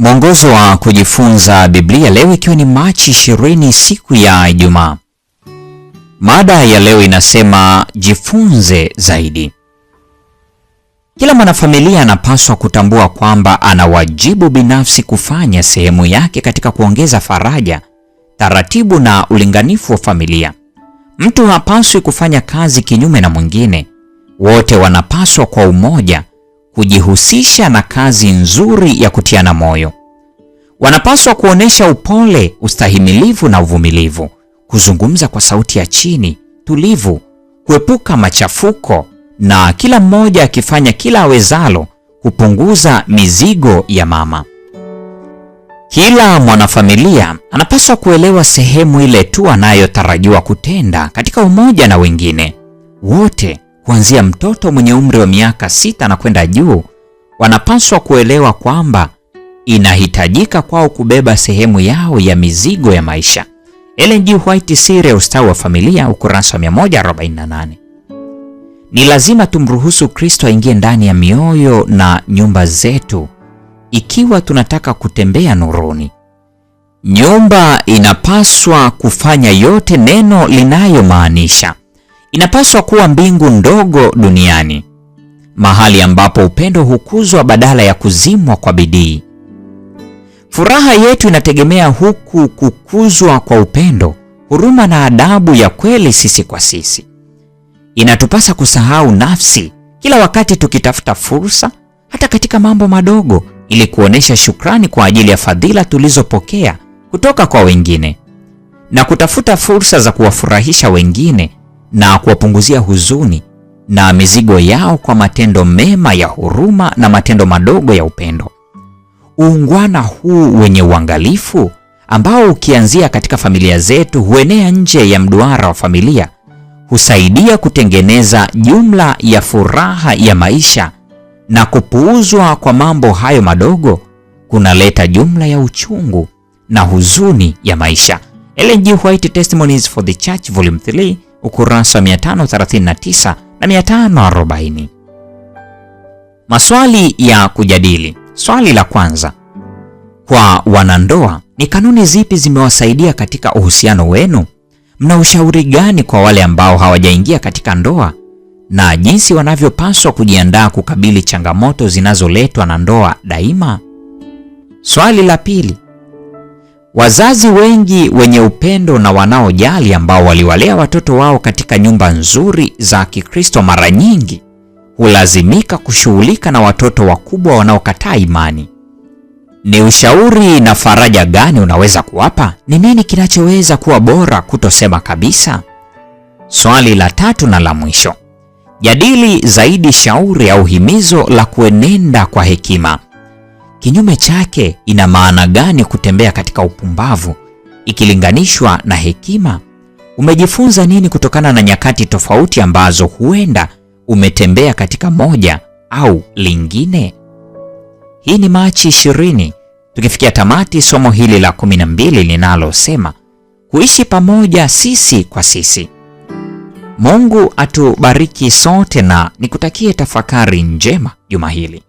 Mwongozo wa kujifunza Biblia leo ikiwa ni Machi 20 siku ya Ijumaa. Mada ya leo inasema jifunze zaidi. Kila mwanafamilia anapaswa kutambua kwamba ana wajibu binafsi kufanya sehemu yake katika kuongeza faraja, taratibu na ulinganifu wa familia. Mtu hapaswi kufanya kazi kinyume na mwingine. Wote wanapaswa kwa umoja kujihusisha na kazi nzuri ya kutiana moyo. Wanapaswa kuonesha upole, ustahimilivu na uvumilivu, kuzungumza kwa sauti ya chini, tulivu, kuepuka machafuko na kila mmoja akifanya kila awezalo kupunguza mizigo ya mama. Kila mwanafamilia anapaswa kuelewa sehemu ile tu anayotarajiwa kutenda katika umoja na wengine. Wote kuanzia mtoto mwenye umri wa miaka 6 na kwenda juu wanapaswa kuelewa kwamba inahitajika kwao kubeba sehemu yao ya mizigo ya maisha. Ellen G. White, Siri ya Ustawi wa Familia, ukurasa wa 148. Ni lazima tumruhusu Kristo aingie ndani ya mioyo na nyumba zetu ikiwa tunataka kutembea nuruni. Nyumba inapaswa kufanya yote neno linayomaanisha. Inapaswa kuwa mbingu ndogo duniani, mahali ambapo upendo hukuzwa badala ya kuzimwa kwa bidii. Furaha yetu inategemea huku kukuzwa kwa upendo, huruma na adabu ya kweli sisi kwa sisi. Inatupasa kusahau nafsi kila wakati tukitafuta fursa, hata katika mambo madogo, ili kuonesha shukrani kwa ajili ya fadhila tulizopokea kutoka kwa wengine, na kutafuta fursa za kuwafurahisha wengine na kuwapunguzia huzuni na mizigo yao kwa matendo mema ya huruma na matendo madogo ya upendo. Uungwana huu wenye uangalifu ambao ukianzia katika familia zetu huenea nje ya mduara wa familia, husaidia kutengeneza jumla ya furaha ya maisha, na kupuuzwa kwa mambo hayo madogo kunaleta jumla ya uchungu na huzuni ya maisha. Ellen G. White, Testimonies for the Church, Volume 3, ukurasa 539 na 540. Maswali ya kujadili. Swali la kwanza: kwa wanandoa, ni kanuni zipi zimewasaidia katika uhusiano wenu? Mna ushauri gani kwa wale ambao hawajaingia katika ndoa na jinsi wanavyopaswa kujiandaa kukabili changamoto zinazoletwa na ndoa daima? Swali la pili: wazazi wengi wenye upendo na wanaojali ambao waliwalea watoto wao katika nyumba nzuri za Kikristo mara nyingi hulazimika kushughulika na watoto wakubwa wanaokataa imani. Ni ushauri na faraja gani unaweza kuwapa? Ni nini kinachoweza kuwa bora kutosema kabisa? Swali la tatu na la mwisho: jadili zaidi shauri au himizo la kuenenda kwa hekima. Kinyume chake, ina maana gani kutembea katika upumbavu ikilinganishwa na hekima? Umejifunza nini kutokana na nyakati tofauti ambazo huenda umetembea katika moja au lingine? Hii ni Machi 20, tukifikia tamati somo hili la 12 linalosema kuishi pamoja sisi kwa sisi. Mungu atubariki sote na nikutakie tafakari njema juma hili.